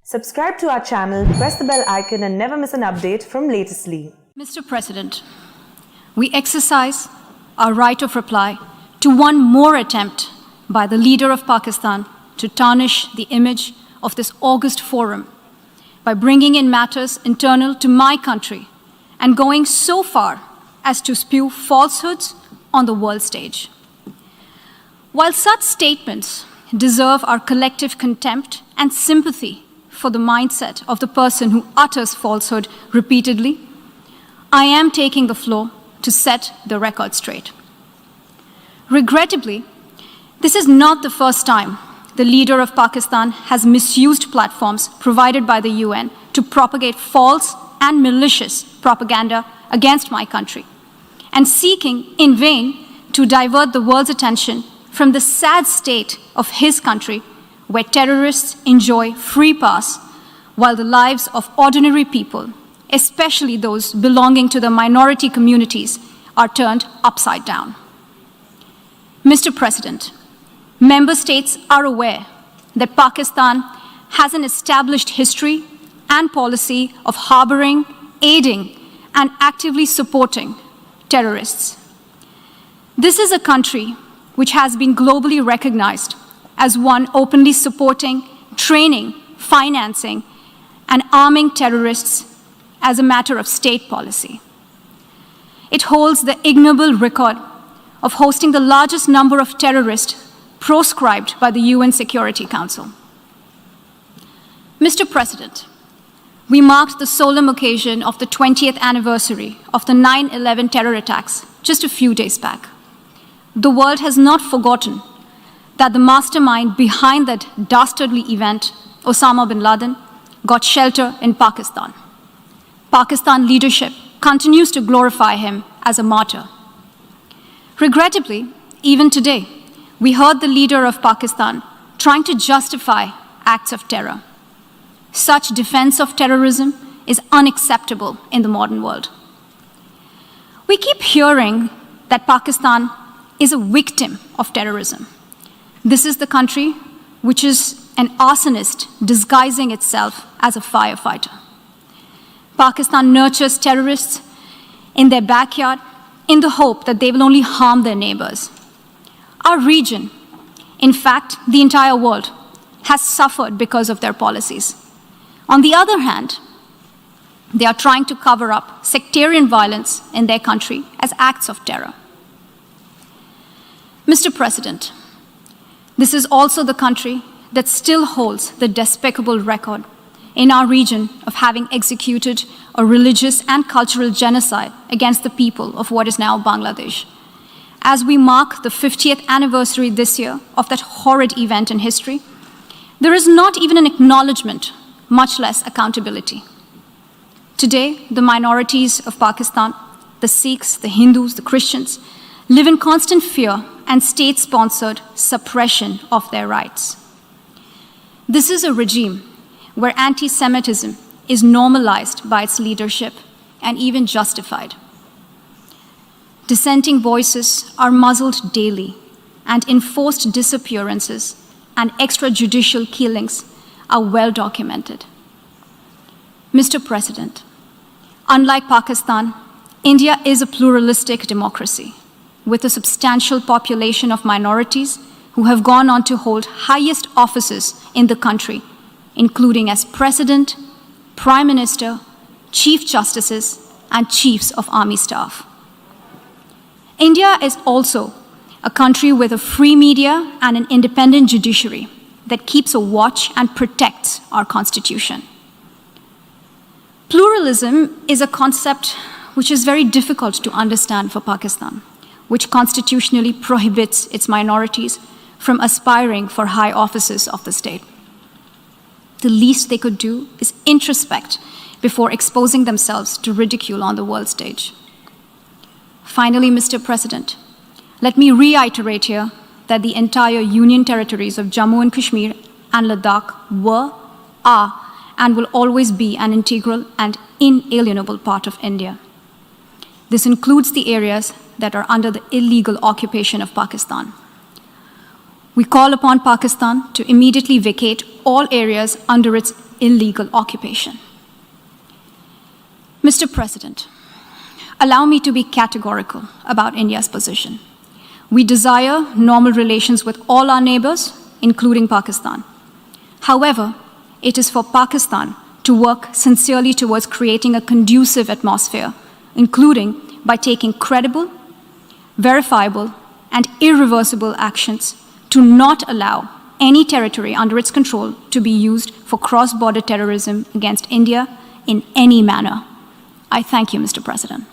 Subscribe to our channel, press the bell icon and never miss an update from Latestly. Mr. President, we exercise our right of reply to one more attempt by the leader of Pakistan to tarnish the image of this august forum by bringing in matters internal to my country and going so far as to spew falsehoods on the world stage. While such statements deserve our collective contempt and sympathy for the mindset of the person who utters falsehood repeatedly, I am taking the floor to set the record straight. Regrettably, this is not the first time the leader of Pakistan has misused platforms provided by the UN to propagate false and malicious propaganda against my country, and seeking in vain to divert the world's attention from the sad state of his country, where terrorists enjoy free pass while the lives of ordinary people, especially those belonging to the minority communities, are turned upside down. Mr. President, member states are aware that Pakistan has an established history and policy of harboring, aiding, and actively supporting terrorists. This is a country which has been globally recognized as one openly supporting, training, financing, and arming terrorists as a matter of state policy. It holds the ignoble record of hosting the largest number of terrorists proscribed by the UN Security Council. Mr. President, we marked the solemn occasion of the 20th anniversary of the 9/11 terror attacks just a few days back. The world has not forgotten that the mastermind behind that dastardly event, Osama bin Laden, got shelter in Pakistan. Pakistan leadership continues to glorify him as a martyr. Regrettably, even today, we heard the leader of Pakistan trying to justify acts of terror. Such defense of terrorism is unacceptable in the modern world. We keep hearing that Pakistan is a victim of terrorism. This is the country which is an arsonist disguising itself as a firefighter. Pakistan nurtures terrorists in their backyard in the hope that they will only harm their neighbors. Our region, in fact, the entire world, has suffered because of their policies. On the other hand, they are trying to cover up sectarian violence in their country as acts of terror. Mr. President, this is also the country that still holds the despicable record in our region of having executed a religious and cultural genocide against the people of what is now Bangladesh. As we mark the 50th anniversary this year of that horrid event in history, there is not even an acknowledgement, much less accountability. Today, the minorities of Pakistan, the Sikhs, the Hindus, the Christians, live in constant fear and state-sponsored suppression of their rights. This is a regime where anti-Semitism is normalized by its leadership and even justified. Dissenting voices are muzzled daily, and enforced disappearances and extrajudicial killings are well documented. Mr. President, unlike Pakistan, India is a pluralistic democracy with a substantial population of minorities who have gone on to hold highest offices in the country, including as President, Prime Minister, Chief Justices, and Chiefs of Army Staff. India is also a country with a free media and an independent judiciary that keeps a watch and protects our Constitution. Pluralism is a concept which is very difficult to understand for Pakistan, which constitutionally prohibits its minorities from aspiring for high offices of the state. The least they could do is introspect before exposing themselves to ridicule on the world stage. Finally, Mr. President, let me reiterate here that the entire Union territories of Jammu and Kashmir and Ladakh were, are, and will always be an integral and inalienable part of India. This includes the areas that are under the illegal occupation of Pakistan. We call upon Pakistan to immediately vacate all areas under its illegal occupation. Mr. President, allow me to be categorical about India's position. We desire normal relations with all our neighbors, including Pakistan. However, it is for Pakistan to work sincerely towards creating a conducive atmosphere, including by taking credible, verifiable, and irreversible actions to not allow any territory under its control to be used for cross-border terrorism against India in any manner. I thank you, Mr. President.